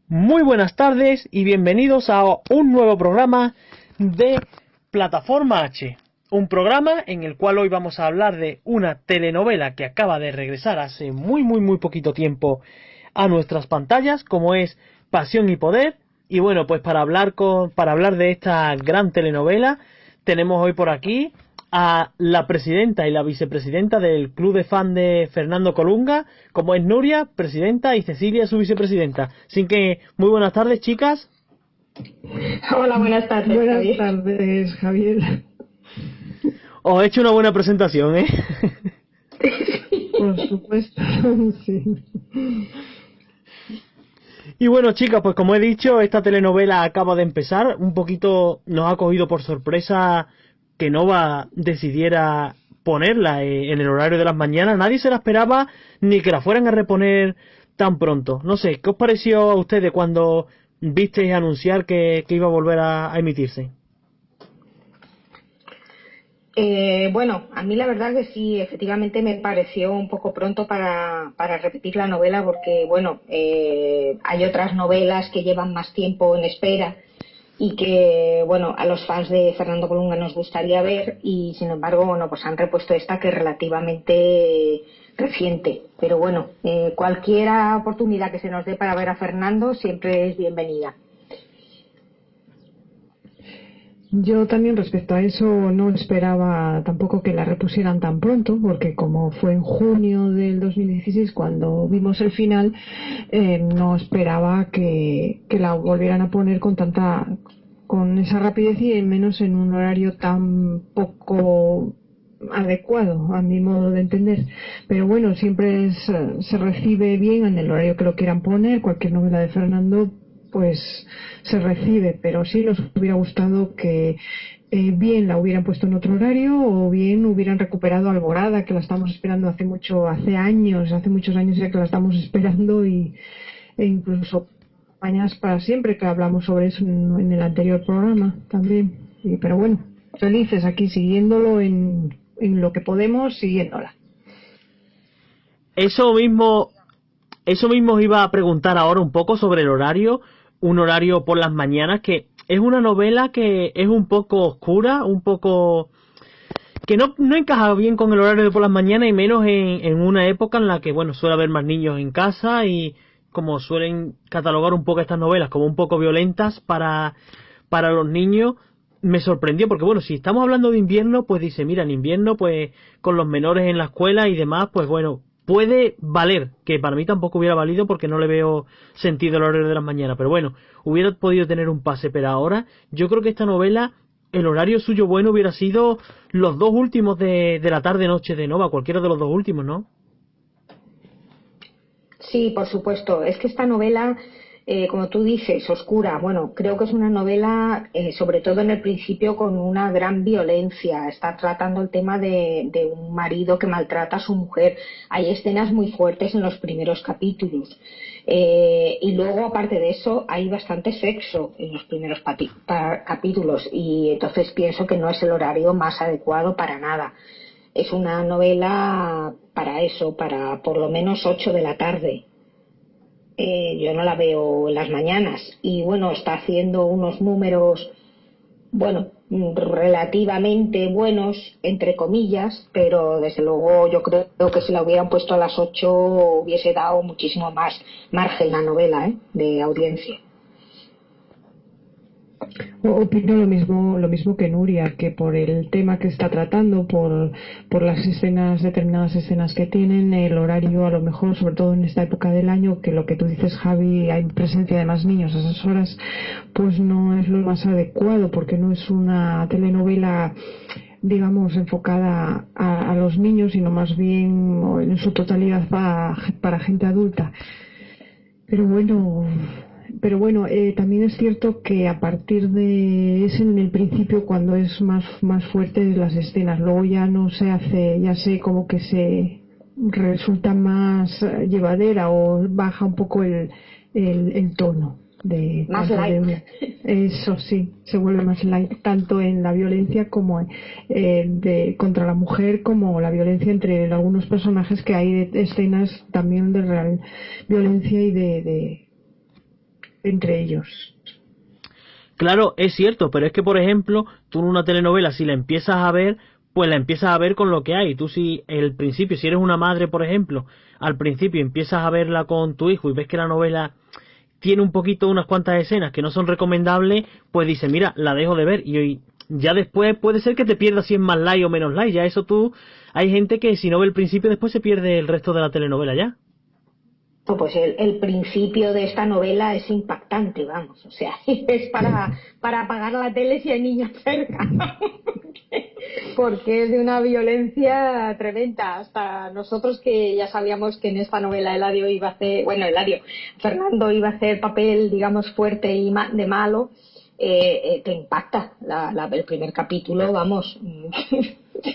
Muy buenas tardes y bienvenidos a un nuevo programa de Plataforma H. Un programa en el cual hoy vamos a hablar de una telenovela que acaba de regresar hace muy poquito tiempo a nuestras pantallas, como es Pasión y Poder. Y bueno, pues para hablar de esta gran telenovela tenemos hoy por aquí a la presidenta y la vicepresidenta del club de fan de Fernando Colunga, como es Nuria, presidenta, y Cecilia, su vicepresidenta. Así que, muy buenas tardes, chicas. Hola, buenas tardes. Buenas tardes, Javier. Os he hecho una buena presentación, ¿eh? Por supuesto, sí. Y bueno, chicas, pues como he dicho, esta telenovela acaba de empezar. Un poquito nos ha cogido por sorpresa que Nova decidiera ponerla en el horario de las mañanas. Nadie se la esperaba ni que la fueran a reponer tan pronto. No sé, ¿qué os pareció a ustedes cuando visteis anunciar que iba a volver a emitirse? Bueno, a mí la verdad que sí, efectivamente me pareció un poco pronto para repetir la novela porque, bueno, hay otras novelas que llevan más tiempo en espera y que, bueno, a los fans de Fernando Colunga nos gustaría ver y, sin embargo, bueno, pues han repuesto esta que es relativamente reciente. Pero bueno, cualquier oportunidad que se nos dé para ver a Fernando siempre es bienvenida. Yo también respecto a eso no esperaba tampoco que la repusieran tan pronto, porque como fue en junio del 2016 cuando vimos el final, no esperaba que la volvieran a poner con esa rapidez y menos en un horario tan poco adecuado a mi modo de entender. Pero bueno, siempre se recibe bien en el horario que lo quieran poner. Cualquier novela de Fernando pues se recibe, pero sí nos hubiera gustado que bien la hubieran puesto en otro horario o bien hubieran recuperado Alborada, que la estamos esperando hace muchos años ya que la estamos esperando, e incluso Mañanas para siempre, que hablamos sobre eso en el anterior programa también. Pero bueno, felices aquí siguiéndolo en lo que podemos, siguiéndola. Eso mismo os iba a preguntar ahora un poco sobre el horario. Un horario por las mañanas, que es una novela que es un poco oscura, un poco que no encaja bien con el horario de por las mañanas, y menos en una época en la que, bueno, suele haber más niños en casa, y como suelen catalogar un poco estas novelas como un poco violentas para los niños. Me sorprendió porque, bueno, si estamos hablando de invierno, pues dice, mira, en invierno, pues con los menores en la escuela y demás, pues bueno, puede valer, que para mí tampoco hubiera valido porque no le veo sentido el horario de las mañanas, pero bueno, hubiera podido tener un pase. Pero ahora yo creo que esta novela, el horario suyo bueno hubiera sido los dos últimos de la tarde-noche de Nova, cualquiera de los dos últimos, ¿no? Sí, por supuesto. Es que esta novela, como tú dices, oscura, bueno, creo que es una novela, sobre todo en el principio, con una gran violencia. Está tratando el tema de un marido que maltrata a su mujer. Hay escenas muy fuertes en los primeros capítulos. Y luego, aparte de eso, hay bastante sexo en los primeros capítulos. Y entonces pienso que no es el horario más adecuado para nada. Es una novela para eso, para por lo menos 8 de la tarde. Yo no la veo en las mañanas. Y bueno, está haciendo unos números, bueno, relativamente buenos, entre comillas, pero desde luego yo creo que si la hubieran puesto a las 8 hubiese dado muchísimo más margen la novela, de audiencia. Opino lo mismo que Nuria, que por el tema que está tratando, por las determinadas escenas que tienen, el horario a lo mejor, sobre todo en esta época del año, que lo que tú dices, Javi, hay presencia de más niños a esas horas, pues no es lo más adecuado, porque no es una telenovela, digamos, enfocada a los niños, sino más bien en su totalidad para gente adulta. Pero bueno, también es cierto que a partir es en el principio cuando es más fuerte las escenas. Luego ya no se hace, ya sé, como que se resulta más llevadera o baja un poco el tono. más light. Eso sí, se vuelve más light, tanto en la violencia como contra la mujer, como la violencia entre algunos personajes, que hay escenas también de real violencia y de entre ellos. Claro, es cierto, pero es que, por ejemplo, tú en una telenovela, si la empiezas a ver, pues la empiezas a ver con lo que hay. Tú, si el principio, si eres una madre, por ejemplo, al principio empiezas a verla con tu hijo y ves que la novela tiene un poquito, unas cuantas escenas que no son recomendables, pues dice, mira, la dejo de ver. Y ya después puede ser que te pierdas si es más light o menos light. Ya eso tú, hay gente que si no ve el principio después se pierde el resto de la telenovela ya. Pues el principio de esta novela es impactante, vamos, o sea, es para apagar la tele si hay niños cerca, porque es de una violencia tremenda. Hasta nosotros, que ya sabíamos que en esta novela Fernando iba a hacer papel, digamos, fuerte y de malo, te impacta el primer capítulo, vamos,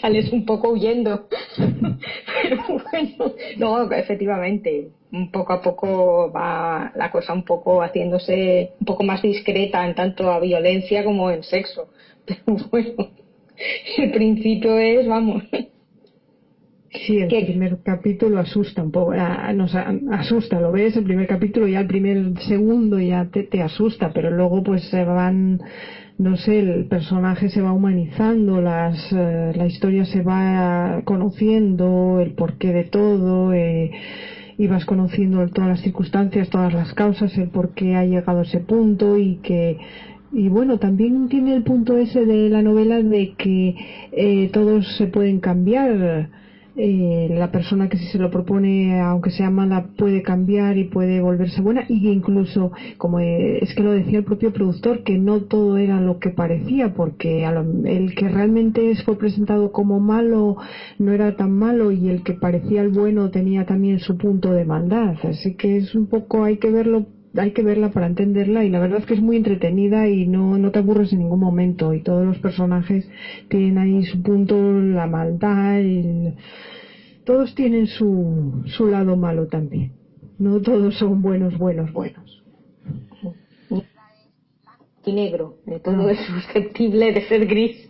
sales un poco huyendo. Pero bueno, no, efectivamente, poco a poco va la cosa un poco haciéndose un poco más discreta en tanto a violencia como en sexo. Pero bueno, el principio es, vamos. Sí, el primer capítulo asusta un poco, nos asusta, lo ves, el primer capítulo, ya el primer segundo ya te asusta, pero luego pues se van, no sé, el personaje se va humanizando, la historia se va conociendo, el porqué de todo, y vas conociendo todas las circunstancias, todas las causas, el por qué ha llegado a ese punto, y bueno, también tiene el punto ese de la novela de que todos se pueden cambiar. La persona que si se lo propone, aunque sea mala, puede cambiar y puede volverse buena, y incluso, como es que lo decía el propio productor, que no todo era lo que parecía, porque el que realmente fue presentado como malo no era tan malo, y el que parecía el bueno tenía también su punto de maldad. Así que es un poco, hay que verla para entenderla, y la verdad es que es muy entretenida y no te aburres en ningún momento, y todos los personajes tienen ahí su punto, la maldad, todos tienen su lado malo también, no todos son buenos. Y negro, todo es susceptible de ser gris.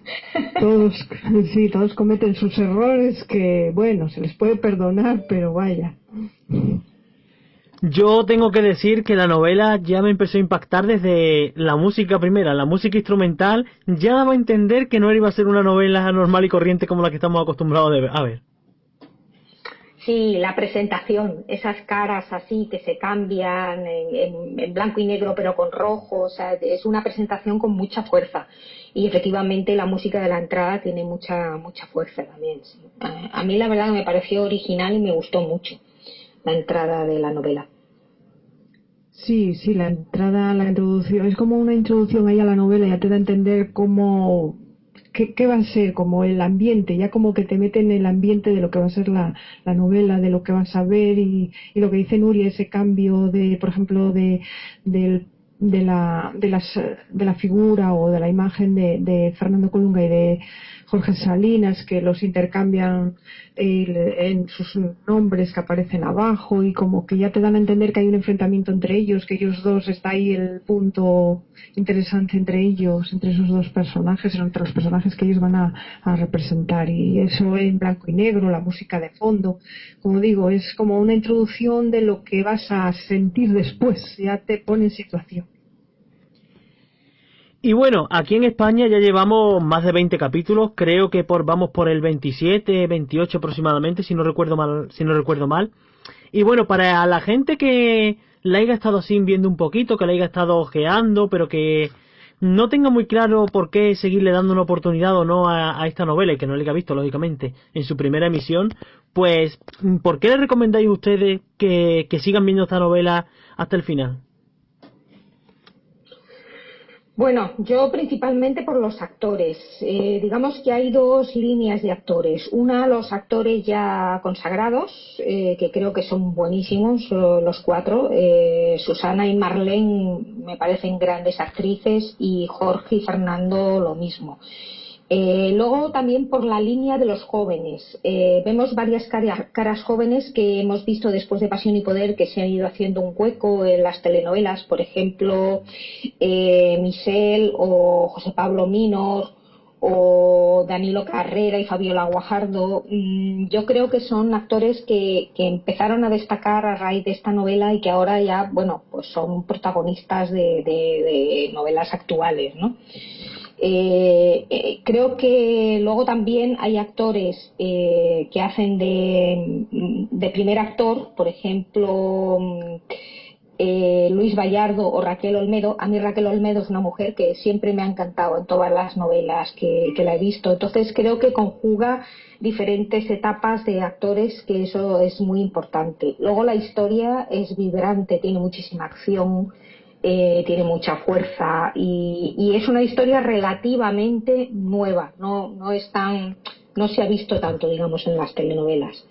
Todos cometen sus errores, que bueno, se les puede perdonar, pero vaya. Yo tengo que decir que la novela ya me empezó a impactar desde la música primera, la música instrumental ya daba a entender que no iba a ser una novela normal y corriente como la que estamos acostumbrados a ver. Sí, la presentación, esas caras así que se cambian en blanco y negro pero con rojo, o sea, es una presentación con mucha fuerza, y efectivamente la música de la entrada tiene mucha fuerza también. Sí. A mí la verdad me pareció original y me gustó mucho la entrada de la novela. Sí, la introducción, es como una introducción ahí a la novela, ya te da a entender cómo, qué va a ser, como el ambiente, ya como que te mete en el ambiente de lo que va a ser la novela, de lo que vas a ver, y lo que dice Nuria, ese cambio de, por ejemplo, de la figura o de la imagen de Fernando Colunga y de Jorge Salinas, que los intercambian en sus nombres que aparecen abajo, y como que ya te dan a entender que hay un enfrentamiento entre ellos, que ellos dos, está ahí el punto interesante entre ellos, entre esos dos personajes, entre los personajes que ellos van a representar, y eso en blanco y negro, la música de fondo, como digo, es como una introducción de lo que vas a sentir después, ya te pone en situación. Y bueno, aquí en España ya llevamos más de 20 capítulos, creo que vamos por el 27, 28 aproximadamente, si no recuerdo mal. Y bueno, para la gente que la haya estado así viendo un poquito, que la haya estado ojeando, pero que no tenga muy claro por qué seguirle dando una oportunidad o no a esta novela, y que no la haya visto, lógicamente, en su primera emisión, pues, ¿por qué le recomendáis a ustedes que sigan viendo esta novela hasta el final? Bueno, yo principalmente por los actores. Digamos que hay dos líneas de actores. Una, los actores ya consagrados, que creo que son buenísimos, los cuatro. Susana y Marlene me parecen grandes actrices, y Jorge y Fernando lo mismo. Luego también por la línea de los jóvenes. Vemos varias caras jóvenes que hemos visto después de Pasión y Poder que se han ido haciendo un hueco en las telenovelas, por ejemplo, Michelle o José Pablo Minor o Danilo Carrera y Fabiola Guajardo. Yo creo que son actores que empezaron a destacar a raíz de esta novela y que ahora ya, bueno, pues son protagonistas de novelas actuales, ¿no? Creo que luego también hay actores que hacen de primer actor, por ejemplo, Luis Vallardo o Raquel Olmedo. A mí Raquel Olmedo es una mujer que siempre me ha encantado en todas las novelas que la he visto. Entonces creo que conjuga diferentes etapas de actores, que eso es muy importante. Luego la historia es vibrante, tiene muchísima acción, tiene mucha fuerza y es una historia relativamente nueva, no se ha visto tanto, digamos, en las telenovelas.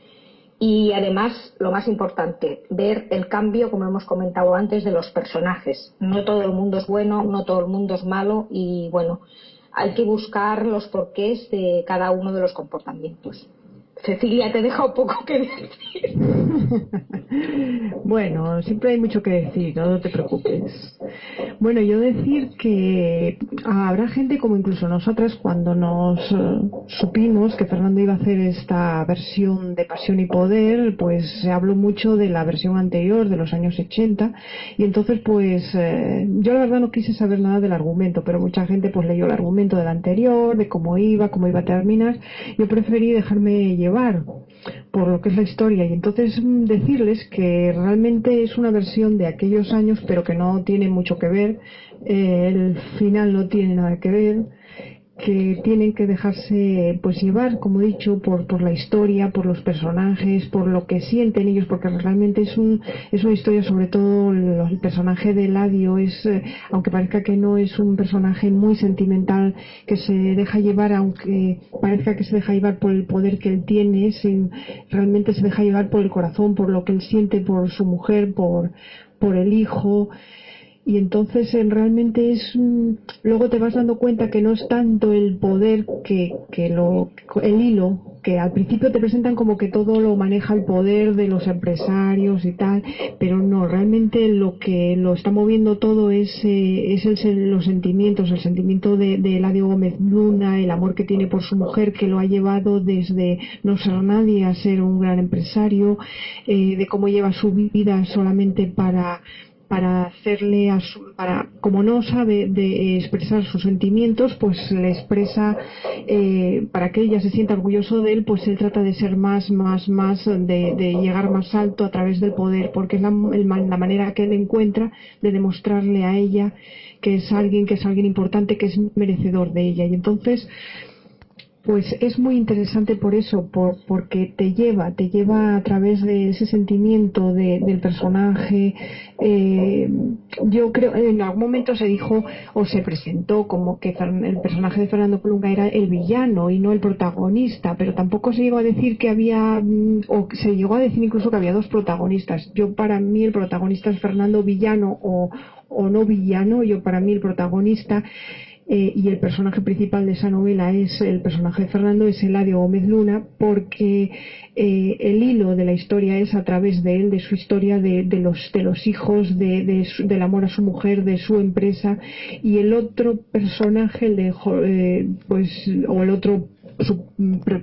Y además, lo más importante, ver el cambio, como hemos comentado antes, de los personajes. No todo el mundo es bueno, no todo el mundo es malo y, bueno, hay que buscar los porqués de cada uno de los comportamientos. Cecilia, te deja un poco que decir. Bueno, siempre hay mucho que decir, no te preocupes. Bueno, yo decir que habrá gente como incluso nosotras cuando nos supimos que Fernando iba a hacer esta versión de Pasión y Poder, pues se habló mucho de la versión anterior de los años 80 y entonces pues yo la verdad no quise saber nada del argumento, pero mucha gente pues leyó el argumento del anterior, de cómo iba a terminar. Yo preferí dejarme llevar por lo que es la historia y entonces decirles que realmente es una versión de aquellos años pero que no tiene mucho que ver, el final no tiene nada que ver, que tienen que dejarse pues llevar, como he dicho, por la historia, por los personajes, por lo que sienten ellos, porque realmente es una historia, sobre todo el personaje de Eladio es, aunque parezca que no, es un personaje muy sentimental que se deja llevar, aunque parezca que se deja llevar por el poder que él tiene, realmente se deja llevar por el corazón, por lo que él siente por su mujer, por el hijo. Y entonces realmente luego te vas dando cuenta que no es tanto el poder el hilo, que al principio te presentan como que todo lo maneja el poder de los empresarios y tal, pero no, realmente lo que lo está moviendo todo es los sentimientos, el sentimiento de Eladio Gómez Luna, el amor que tiene por su mujer, que lo ha llevado desde no ser nadie a ser un gran empresario, de cómo lleva su vida solamente para hacerle como no sabe de expresar sus sentimientos, pues le expresa para que ella se sienta orgulloso de él, pues él trata de ser más de llegar más alto a través del poder, porque es la manera que él encuentra de demostrarle a ella que es alguien importante, que es merecedor de ella. Y entonces pues es muy interesante por eso, porque te lleva a través de ese sentimiento del personaje. Yo creo, en algún momento se dijo o se presentó como que el personaje de Fernando Colunga era el villano y no el protagonista, pero tampoco se llegó a decir que había, o se llegó a decir incluso que había dos protagonistas. Para mí el protagonista es Fernando, villano o no villano. Para mí el protagonista y el personaje principal de esa novela es el personaje de Fernando, es Eladio Gómez Luna, porque el hilo de la historia es a través de él, de su historia, de los hijos, del amor a su mujer, de su empresa, y el otro personaje, o el otro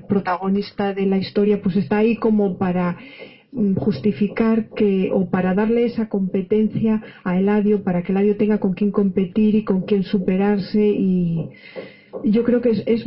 protagonista de la historia, pues está ahí como para justificar o para darle esa competencia a Eladio, para que Eladio tenga con quién competir y con quién superarse. Y yo creo que es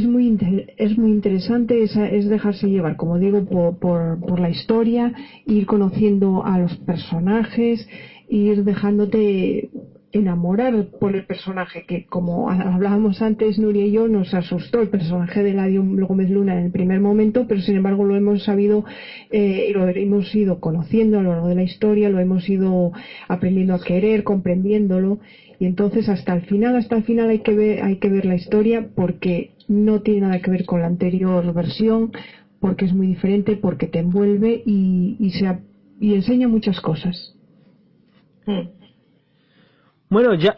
muy interesante, es dejarse llevar, como digo, por la historia, ir conociendo a los personajes, ir dejándote enamorar por el personaje, que como hablábamos antes Nuria y yo, nos asustó el personaje de Eladio Gómez Luna en el primer momento, pero sin embargo lo hemos sabido y lo hemos ido conociendo a lo largo de la historia, lo hemos ido aprendiendo a querer, comprendiéndolo, y entonces hasta el final hay que ver la historia, porque no tiene nada que ver con la anterior versión, porque es muy diferente, porque te envuelve y enseña muchas cosas. Bueno, ya.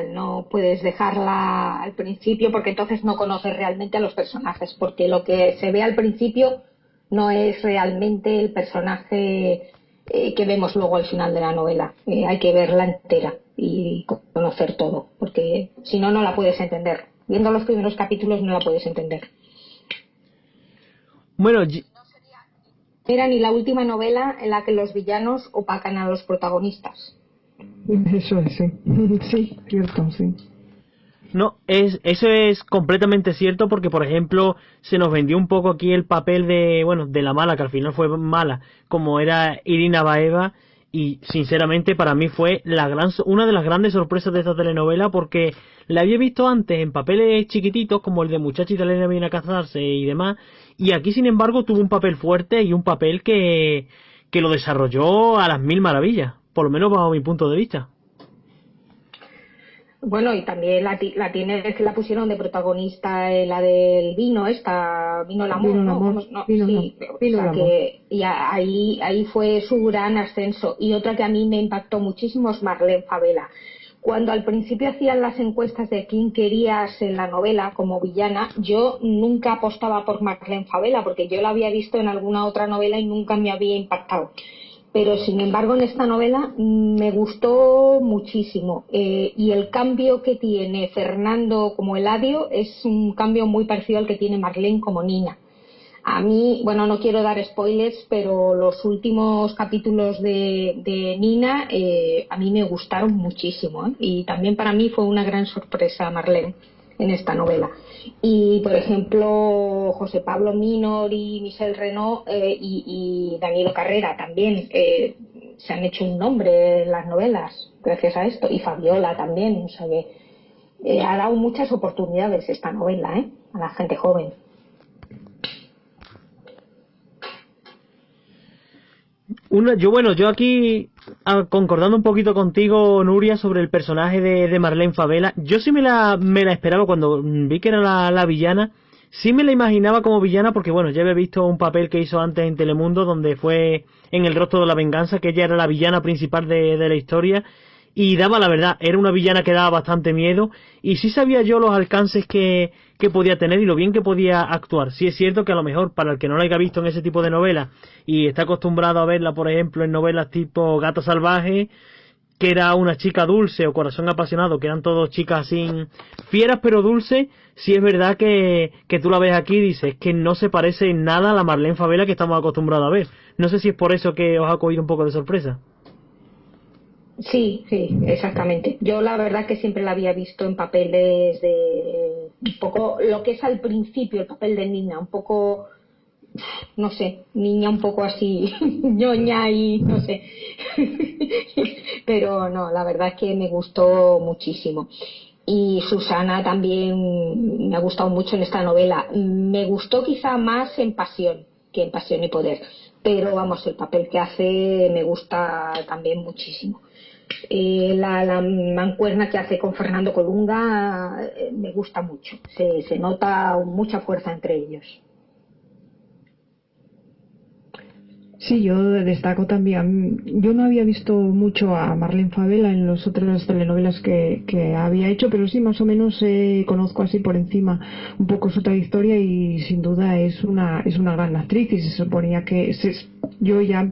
no puedes dejarla al principio porque entonces no conoces realmente a los personajes, porque lo que se ve al principio no es realmente el personaje que vemos luego al final de la novela. Hay que verla entera y conocer todo, porque si no, no la puedes entender. Viendo los primeros capítulos no la puedes entender. Bueno, Era ni la última novela en la que los villanos opacan a los protagonistas. Eso es, sí. Sí, cierto, sí. no, eso es completamente cierto porque, por ejemplo, se nos vendió un poco aquí el papel de, bueno, de la mala, que al final fue mala, como era Irina Baeva, y sinceramente para mí fue una de las grandes sorpresas de esta telenovela porque la había visto antes en papeles chiquititos como el de Muchacha italiana viene a casarse y demás, y aquí sin embargo tuvo un papel fuerte y un papel que lo desarrolló a las mil maravillas, por lo menos bajo mi punto de vista. Bueno, y también la tiene, es que la pusieron de protagonista en la del vino, vino el amor, Vino el ¿no? amor, No, vino, sí, no, o vino el sea amor. que y ahí fue su gran ascenso. Y otra que a mí me impactó muchísimo es Marlene Favela. Cuando al principio hacían las encuestas de quién querías en la novela como villana, yo nunca apostaba por Marlene Favela porque yo la había visto en alguna otra novela y nunca me había impactado, pero sin embargo en esta novela me gustó muchísimo, y el cambio que tiene Fernando como Eladio es un cambio muy parecido al que tiene Marlene como Nina. A mí, bueno, no quiero dar spoilers, pero los últimos capítulos de Nina a mí me gustaron muchísimo, ¿eh? Y también para mí fue una gran sorpresa Marlene en esta novela. Y, por ejemplo, José Pablo Minor y Michel Renaud y Danilo Carrera también se han hecho un nombre en las novelas gracias a esto. Y Fabiola también, o sea que ha dado muchas oportunidades esta novela, a la gente joven. Yo aquí, concordando un poquito contigo, Nuria, sobre el personaje de Marlene Favela, yo sí me la esperaba cuando vi que era la villana, sí me la imaginaba como villana porque, bueno, ya había visto un papel que hizo antes en Telemundo, donde fue en El rostro de la venganza, que ella era la villana principal de la historia, y daba la verdad, era una villana que daba bastante miedo, y sí sabía yo los alcances que podía tener y lo bien que podía actuar. Sí es cierto que a lo mejor para el que no la haya visto en ese tipo de novelas y está acostumbrado a verla, por ejemplo, en novelas tipo Gato Salvaje, que era una chica dulce, o Corazón Apasionado, que eran todos chicas así fieras pero dulces, sí es verdad que tú la ves aquí y dices que no se parece en nada a la Marlene Favela que estamos acostumbrados a ver. No sé si es por eso que os ha cogido un poco de sorpresa. Sí, sí, exactamente. Yo la verdad que siempre la había visto en papeles de un poco lo que es al principio el papel de niña, un poco, no sé, niña un poco así ñoña y no sé. Pero no, la verdad es que me gustó muchísimo. Y Susana también me ha gustado mucho en esta novela. Me gustó quizá más en Pasión que en Pasión y Poder, pero vamos, el papel que hace me gusta también muchísimo. La mancuerna que hace con Fernando Colunga me gusta mucho, se nota mucha fuerza entre ellos. Sí, yo destaco también. Yo no había visto mucho a Marlene Favela en las otras telenovelas que había hecho, pero sí, más o menos conozco así por encima un poco su trayectoria y sin duda es una gran actriz y se suponía que yo ya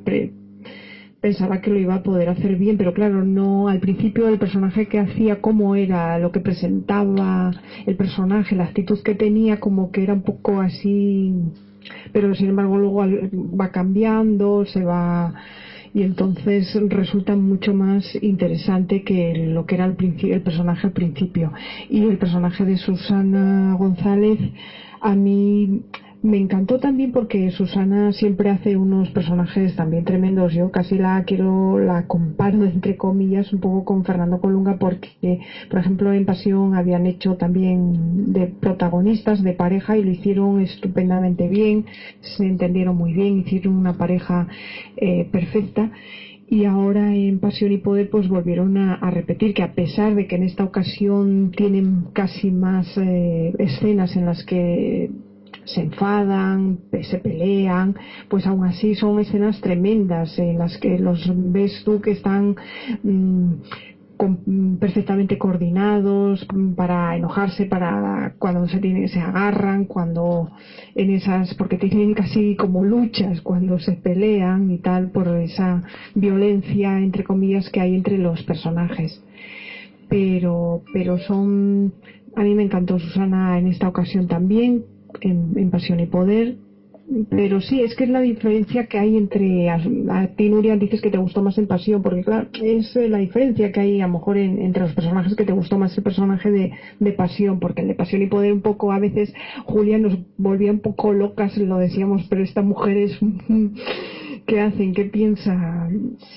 pensaba que lo iba a poder hacer bien, pero claro, no al principio el personaje que hacía, cómo era, lo que presentaba el personaje, la actitud que tenía, como que era un poco así, pero sin embargo luego va cambiando, se va y entonces resulta mucho más interesante que lo que era el personaje al principio. Y el personaje de Susana González a mí me encantó también porque Susana siempre hace unos personajes también tremendos. Yo casi la comparo entre comillas un poco con Fernando Colunga porque, por ejemplo, en Pasión habían hecho también de protagonistas de pareja y lo hicieron estupendamente bien, se entendieron muy bien, hicieron una pareja perfecta. Y ahora en Pasión y Poder pues volvieron a repetir que a pesar de que en esta ocasión tienen casi más escenas en las que se enfadan, se pelean, pues aún así son escenas tremendas en las que los ves tú que están perfectamente coordinados para enojarse, para cuando se agarran, cuando en esas, porque tienen casi como luchas cuando se pelean y tal, por esa violencia entre comillas que hay entre los personajes. Pero a mí me encantó Susana en esta ocasión también, en Pasión y Poder. Pero sí, es que es la diferencia que hay entre a ti, Nuria, dices que te gustó más en Pasión, porque claro, es la diferencia que hay a lo mejor entre los personajes, que te gustó más el personaje de Pasión, porque el de Pasión y Poder un poco a veces Julia nos volvía un poco locas, lo decíamos, pero esta mujer es ¿qué hacen? ¿Qué piensa?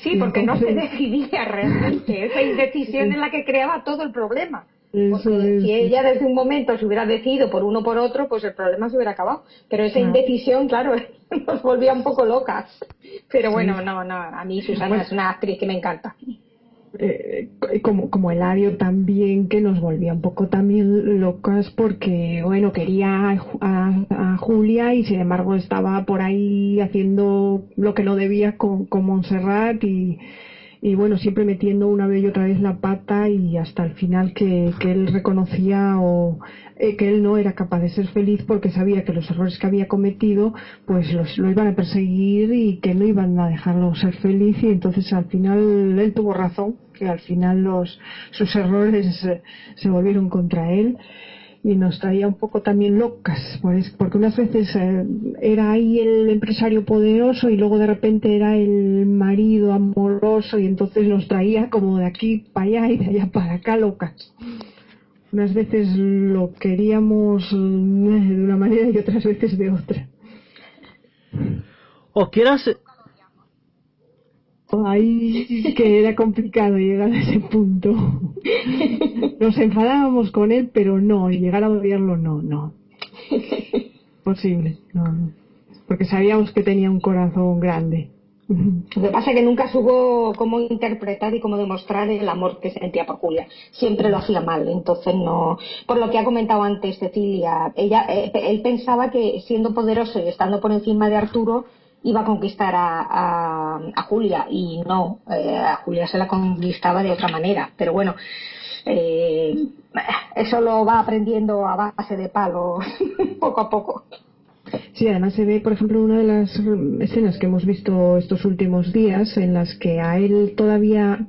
Sí, porque no se decidía realmente, esa indecisión es la que creaba todo el problema. Porque si ella desde un momento se hubiera decidido por uno o por otro, pues el problema se hubiera acabado. Pero esa indecisión, claro, nos volvía un poco locas. Pero bueno, no, a mí Susana es una actriz que me encanta. Como Eladio también, que nos volvía un poco también locas, porque bueno, quería a Julia y sin embargo estaba por ahí haciendo lo que no debía con Montserrat y bueno, siempre metiendo una vez y otra vez la pata, y hasta el final que él reconocía que él no era capaz de ser feliz porque sabía que los errores que había cometido pues lo iban a perseguir y que no iban a dejarlo ser feliz, y entonces al final él tuvo razón, que al final sus errores se volvieron contra él y nos traía un poco también locas, porque unas veces era ahí el empresario poderoso y luego de repente era el marido amoroso, y entonces nos traía como de aquí para allá y de allá para acá locas. Unas veces lo queríamos de una manera y otras veces de otra. Os quiero hacer... Ahí que era complicado llegar a ese punto. Nos enfadábamos con él, pero no, llegar a odiarlo no. Posible, no. Porque sabíamos que tenía un corazón grande. Lo que pasa es que nunca supo cómo interpretar y cómo demostrar el amor que sentía por Julia. Siempre lo hacía mal, entonces no. Por lo que ha comentado antes Cecilia, él pensaba que siendo poderoso y estando por encima de Arturo iba a conquistar a Julia, y no, a Julia se la conquistaba de otra manera. Pero bueno, eso lo va aprendiendo a base de palos poco a poco. Sí, además se ve, por ejemplo, una de las escenas que hemos visto estos últimos días en las que a él todavía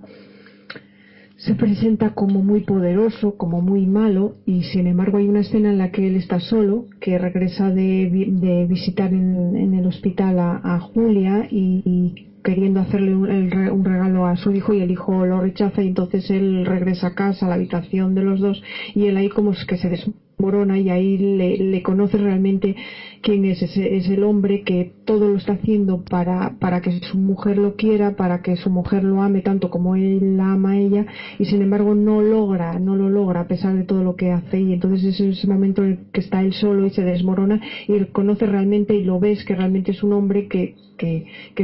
se presenta como muy poderoso, como muy malo, y sin embargo hay una escena en la que él está solo, que regresa de visitar en el hospital a Julia y queriendo hacerle un regalo a su hijo, y el hijo lo rechaza, y entonces él regresa a casa, a la habitación de los dos, y él ahí como es que se desmorona, y ahí le conoce realmente quién es el hombre que todo lo está haciendo para que su mujer lo quiera, para que su mujer lo ame tanto como él la ama a ella, y sin embargo no lo logra a pesar de todo lo que hace, y entonces es ese momento en el que está él solo y se desmorona, y él conoce realmente y lo ves que realmente es un hombre que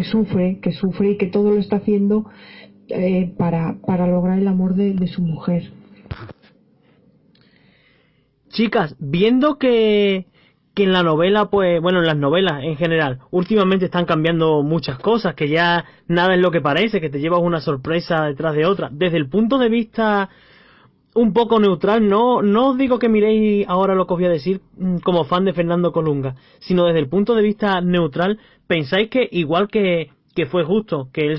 sufre y que todo lo está haciendo para lograr el amor de su mujer. Chicas, viendo que en la novela, pues, bueno, en las novelas en general, últimamente están cambiando muchas cosas, que ya nada es lo que parece, que te llevas una sorpresa detrás de otra. Desde el punto de vista un poco neutral, no os digo que miréis ahora lo que os voy a decir como fan de Fernando Colunga, sino desde el punto de vista neutral, ¿pensáis que igual que fue justo que él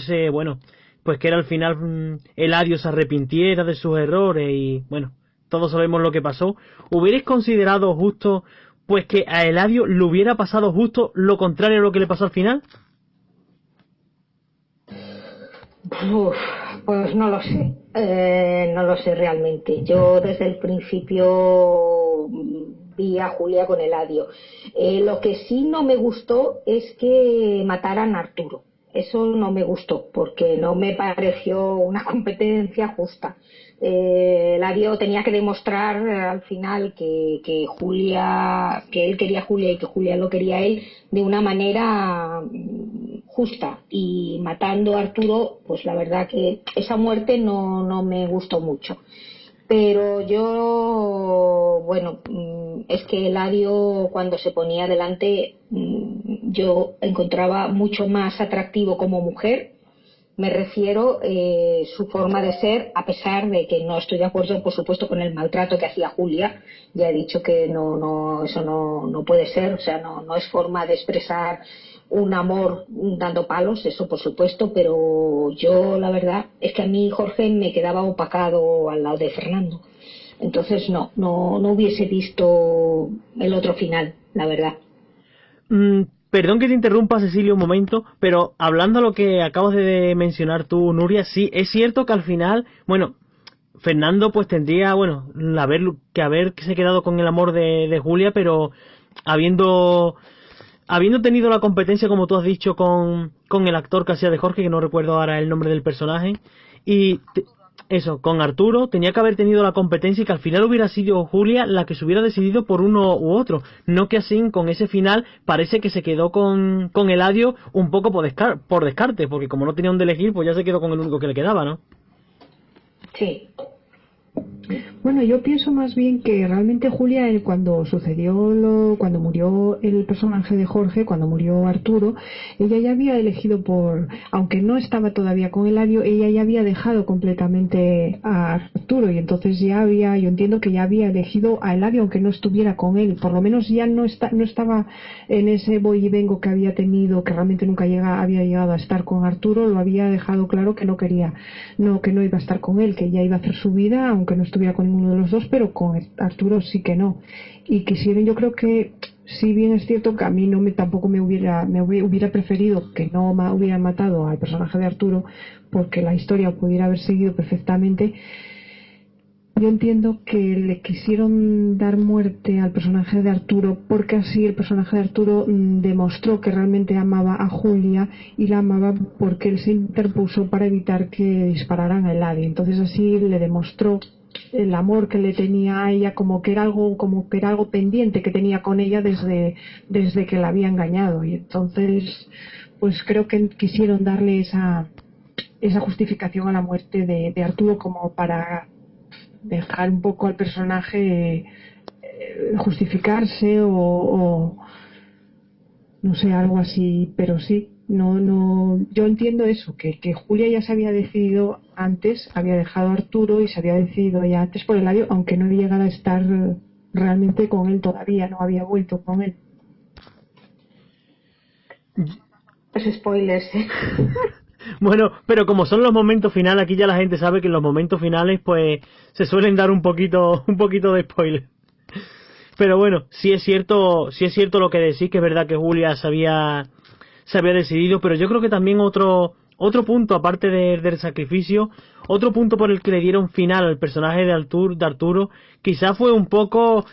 pues que era al final Eladio se arrepintiera de sus errores y, bueno, todos sabemos lo que pasó, hubierais considerado justo pues que a Eladio le hubiera pasado justo lo contrario a lo que le pasó al final? Pues no lo sé, no lo sé realmente. Yo desde el principio vi a Julia con Eladio. Lo que sí no me gustó es que mataran a Arturo. Eso no me gustó porque no me pareció una competencia justa. Eladio tenía que demostrar al final que él quería a Julia y que Julia lo quería a él de una manera justa, y matando a Arturo, pues la verdad que esa muerte no me gustó mucho. Pero yo, bueno, es que Eladio cuando se ponía delante yo encontraba mucho más atractivo como mujer Me refiero su forma de ser, a pesar de que no estoy de acuerdo, por supuesto, con el maltrato que hacía Julia. Ya he dicho que eso no puede ser, o sea, no es forma de expresar un amor dando palos, eso por supuesto, pero yo la verdad es que a mí Jorge me quedaba opacado al lado de Fernando. Entonces no hubiese visto el otro final, la verdad. Perdón que te interrumpa, Cecilia, un momento, pero hablando a lo que acabas de mencionar tú, Nuria, sí, es cierto que al final, bueno, Fernando pues tendría, bueno, haberse quedado con el amor de Julia, pero habiendo tenido la competencia, como tú has dicho, con el actor que hacía de Jorge, que no recuerdo ahora el nombre del personaje, y eso, con Arturo, tenía que haber tenido la competencia y que al final hubiera sido Julia la que se hubiera decidido por uno u otro. No que así, con ese final, parece que se quedó con Eladio un poco por descarte, porque como no tenía dónde elegir, pues ya se quedó con el único que le quedaba, ¿no? Sí. Bueno, yo pienso más bien que realmente Julia, cuando cuando murió el personaje de Jorge, cuando murió Arturo, ella ya había elegido aunque no estaba todavía con Eladio, ella ya había dejado completamente a Arturo y entonces yo entiendo que ya había elegido a Eladio aunque no estuviera con él, por lo menos ya no estaba en ese voy y vengo que había tenido, que realmente nunca había llegado a estar con Arturo, lo había dejado claro que no quería, que no iba a estar con él, que ya iba a hacer su vida aunque no estuviera con ninguno de los dos, pero con Arturo sí que no. Y quisieron, yo creo que si bien es cierto que a mí tampoco me hubiera preferido que no hubieran matado al personaje de Arturo, porque la historia pudiera haber seguido perfectamente. Yo entiendo que le quisieron dar muerte al personaje de Arturo porque así el personaje de Arturo demostró que realmente amaba a Julia y la amaba porque él se interpuso para evitar que dispararan a Eladio. Entonces así le demostró el amor que le tenía a ella como que era algo pendiente que tenía con ella desde que la había engañado. Y entonces pues creo que quisieron darle esa justificación a la muerte de Arturo como para dejar un poco al personaje justificarse o no sé, algo así, pero sí, yo entiendo eso, que Julia ya se había decidido antes, había dejado a Arturo y se había decidido ya antes por Eladio, aunque no llegara a estar realmente con él todavía, no había vuelto con él. Pues spoilers, ¿eh? Bueno, pero como son los momentos finales, aquí ya la gente sabe que en los momentos finales pues se suelen dar un poquito de spoiler. Pero bueno, sí es cierto lo que decís, que es verdad que Julia se había decidido, pero yo creo que también otro punto, aparte del sacrificio, otro punto por el que le dieron final al personaje de Arturo, quizás fue un poco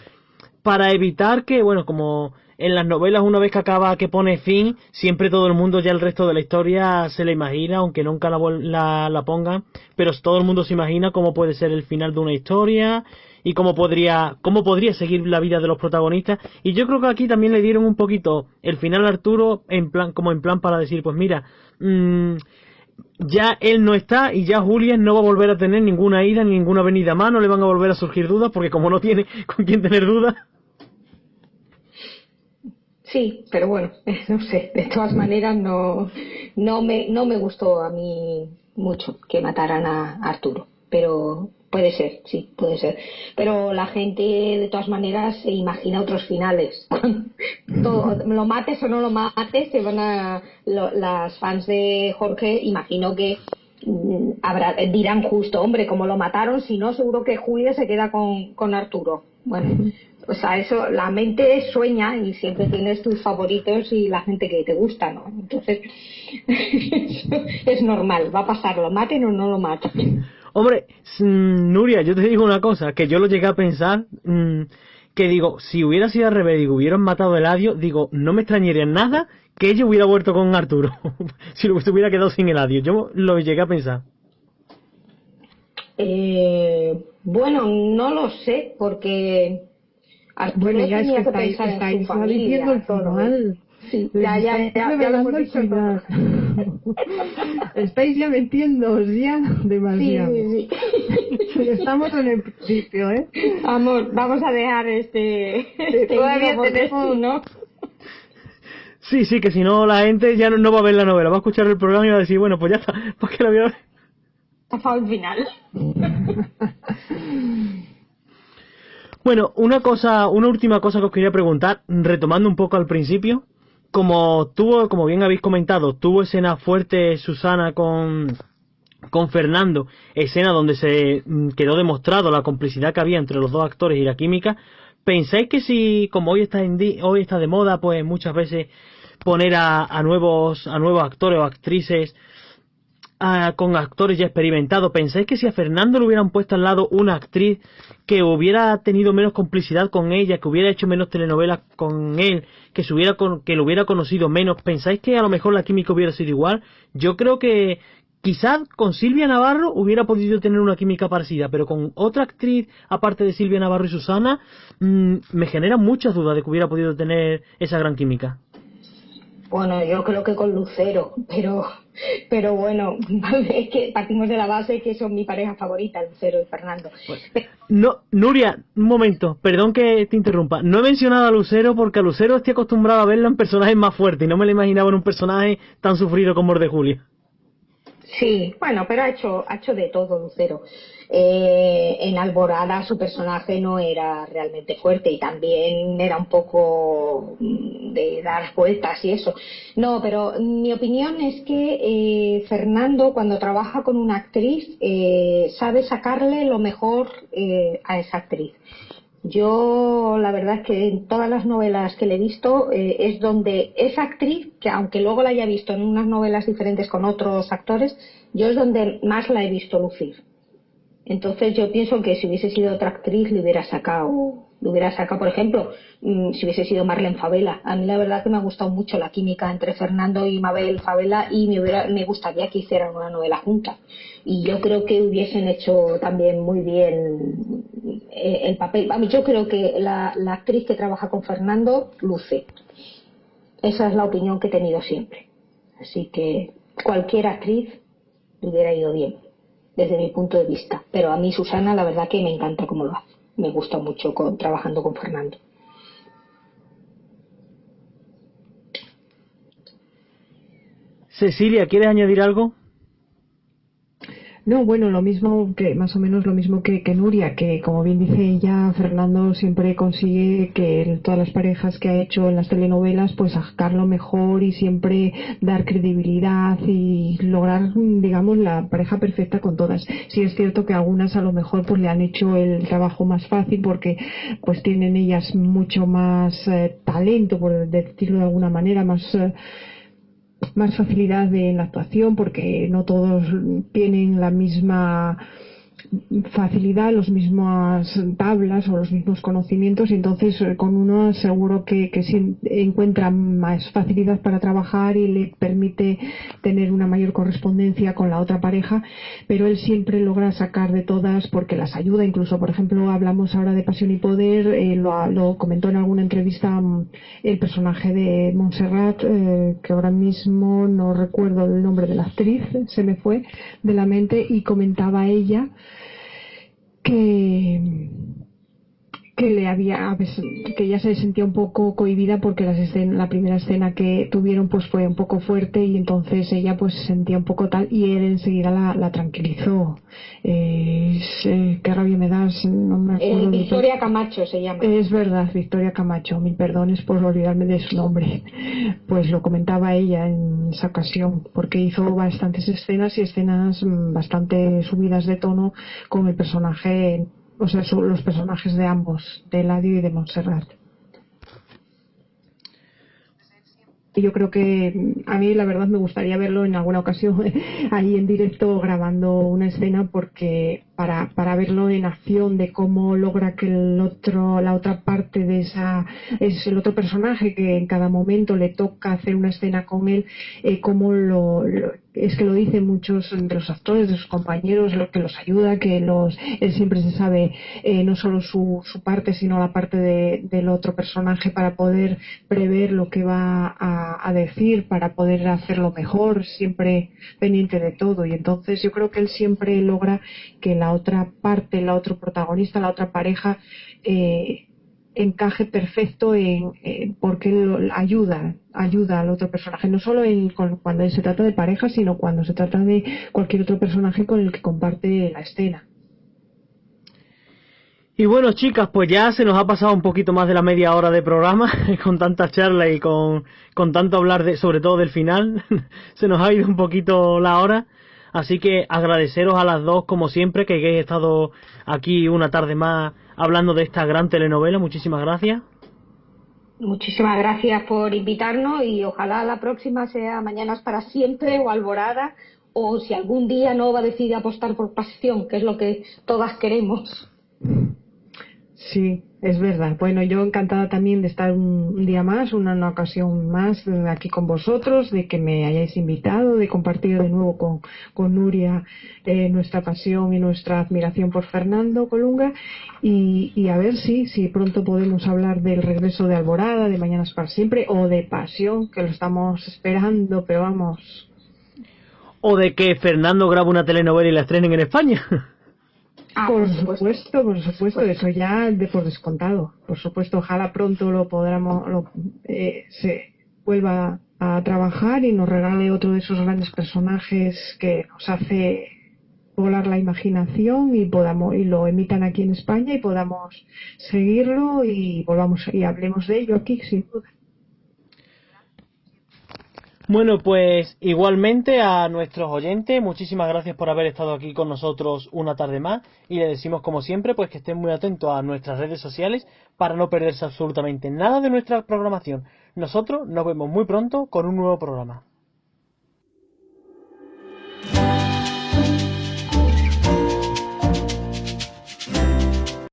para evitar que, bueno, como en las novelas una vez que pone fin, siempre todo el mundo ya el resto de la historia se la imagina, aunque nunca la pongan, pero todo el mundo se imagina cómo puede ser el final de una historia y cómo podría seguir la vida de los protagonistas. Y yo creo que aquí también le dieron un poquito el final a Arturo en plan para decir, pues mira, ya él no está y ya Julia no va a volver a tener ninguna ida ni ninguna venida más, no le van a volver a surgir dudas, porque como no tiene con quién tener dudas. Sí, pero bueno, no sé, de todas maneras no me gustó a mí mucho que mataran a Arturo, pero puede ser, sí, puede ser. Pero la gente de todas maneras se imagina otros finales. Lo mates o no lo mates, las fans de Jorge, imagino que dirán justo, hombre, como lo mataron, si no seguro que Julia se queda con Arturo. Bueno, o sea, eso, la mente sueña y siempre tienes tus favoritos y la gente que te gusta, ¿no? Entonces, es normal, va a pasar, lo maten o no lo maten. Hombre, Nuria, yo te digo una cosa, que yo lo llegué a pensar, que digo, si hubiera sido al revés, digo, hubieran matado a Eladio, digo, no me extrañaría nada que ella hubiera vuelto con Arturo, si lo hubiera quedado sin Eladio, yo lo llegué a pensar. Bueno, no lo sé, porque Bueno, ya tenía es que que pensar en su familia, diciendo el final. Sí, ya lo hemos dicho todo. Estáis ya metiéndoos ya demasiado. Sí. Estamos en el principio, ¿eh? Vamos a dejar todavía tenemos, ¿no? Sí, sí, que si no la gente ya no va a ver la novela, va a escuchar el programa y va a decir, bueno, pues ya está, ¿para qué la voy a ver? Hasta el final. Bueno, una última cosa que os quería preguntar, retomando un poco al principio, como bien habéis comentado, tuvo escena fuerte Susana con Fernando, escena donde se quedó demostrado la complicidad que había entre los dos actores y la química. ¿Pensáis que si, como hoy está de moda, pues muchas veces poner a nuevos actores o actrices con actores ya experimentados, pensáis que si a Fernando le hubieran puesto al lado una actriz que hubiera tenido menos complicidad con ella, que hubiera hecho menos telenovelas con él, que lo hubiera conocido menos, pensáis que a lo mejor la química hubiera sido igual? Yo creo que quizás con Silvia Navarro hubiera podido tener una química parecida, pero con otra actriz aparte de Silvia Navarro y Susana me genera muchas dudas de que hubiera podido tener esa gran química. Bueno, yo creo que con Lucero, pero bueno, es que partimos de la base que son mi pareja favorita, Lucero y Fernando. No, Nuria, un momento, perdón que te interrumpa. No he mencionado a Lucero porque a Lucero estoy acostumbrado a verla en personajes más fuertes y no me la imaginaba en un personaje tan sufrido como el de Julia. Sí, bueno, pero ha hecho de todo Lucero. En Alborada su personaje no era realmente fuerte y también era un poco de dar vueltas y eso. No, pero mi opinión es que Fernando cuando trabaja con una actriz sabe sacarle lo mejor a esa actriz. Yo, la verdad es que en todas las novelas que le he visto es donde esa actriz, que aunque luego la haya visto en unas novelas diferentes con otros actores, yo es donde más la he visto lucir. Entonces yo pienso que si hubiese sido otra actriz le hubiera sacado, por ejemplo, si hubiese sido Marlene Favela. A mí la verdad que me ha gustado mucho la química entre Fernando y Mabel Favela y me gustaría que hicieran una novela juntas. Y yo creo que hubiesen hecho también muy bien el papel. A mí yo creo que la actriz que trabaja con Fernando luce. Esa es la opinión que he tenido siempre. Así que cualquier actriz le hubiera ido bien desde mi punto de vista. Pero a mí Susana la verdad que me encanta cómo lo hace. Me gusta mucho trabajando con Fernando. Cecilia, ¿quieres añadir algo? No, bueno, lo mismo que, más o menos lo mismo que Nuria, que como bien dice ella, Fernando siempre consigue que todas las parejas que ha hecho en las telenovelas, pues sacarlo mejor y siempre dar credibilidad y lograr, digamos, la pareja perfecta con todas. Sí es cierto que algunas a lo mejor pues le han hecho el trabajo más fácil porque pues tienen ellas mucho más talento, por decirlo de alguna manera, más facilidad en la actuación porque no todos tienen la misma facilidad, las mismas tablas o los mismos conocimientos y entonces con uno seguro que sí encuentra más facilidad para trabajar y le permite tener una mayor correspondencia con la otra pareja, pero él siempre logra sacar de todas porque las ayuda. Incluso, por ejemplo, hablamos ahora de Pasión y Poder, lo comentó en alguna entrevista el personaje de Montserrat, que ahora mismo no recuerdo el nombre de la actriz, se me fue de la mente, y comentaba ella que que ella se sentía un poco cohibida porque la primera escena que tuvieron pues fue un poco fuerte y entonces ella pues se sentía un poco tal y él enseguida la tranquilizó. Qué rabia me das, no me acuerdo. Victoria Camacho se llama. Es verdad, Victoria Camacho, mil perdones por olvidarme de su nombre. Pues lo comentaba ella en esa ocasión, porque hizo bastantes escenas y escenas bastante subidas de tono con el personaje, o sea, los personajes de ambos, de Eladio y de Montserrat. Y yo creo que a mí la verdad me gustaría verlo en alguna ocasión ahí en directo grabando una escena porque para verlo en acción de cómo logra que la otra parte de esa es el otro personaje que en cada momento le toca hacer una escena con él, cómo es que lo dicen muchos de los actores, de sus compañeros, lo que los ayuda, que él siempre se sabe no solo su parte sino la parte del otro personaje para poder prever lo que va a decir, para poder hacerlo mejor, siempre pendiente de todo. Y entonces yo creo que él siempre logra que la otra parte, la otro protagonista, la otra pareja encaje perfecto porque ayuda al otro personaje, no solo cuando se trata de pareja, sino cuando se trata de cualquier otro personaje con el que comparte la escena. Y bueno, chicas, pues ya se nos ha pasado un poquito más de la media hora de programa con tanta charla y con tanto hablar sobre todo del final. Se nos ha ido un poquito la hora. Así que agradeceros a las dos, como siempre, que hayáis estado aquí una tarde más hablando de esta gran telenovela. Muchísimas gracias. Muchísimas gracias por invitarnos y ojalá la próxima sea Mañanas para siempre o Alborada, o si algún día Nova decide apostar por Pasión, que es lo que todas queremos. Sí, es verdad. Bueno, yo encantada también de estar un día más, una ocasión más aquí con vosotros, de que me hayáis invitado, de compartir de nuevo con Nuria nuestra pasión y nuestra admiración por Fernando Colunga y a ver si pronto podemos hablar del regreso de Alborada, de Mañanas para siempre o de Pasión, que lo estamos esperando, pero vamos. O de que Fernando grabe una telenovela y la estrenen en España. Por supuesto, eso ya por descontado. Por supuesto, ojalá pronto se vuelva a trabajar y nos regale otro de esos grandes personajes que nos hace volar la imaginación y lo emitan aquí en España y podamos seguirlo y hablemos de ello aquí, sin duda. Bueno, pues igualmente a nuestros oyentes, muchísimas gracias por haber estado aquí con nosotros una tarde más y les decimos como siempre pues que estén muy atentos a nuestras redes sociales para no perderse absolutamente nada de nuestra programación. Nosotros nos vemos muy pronto con un nuevo programa.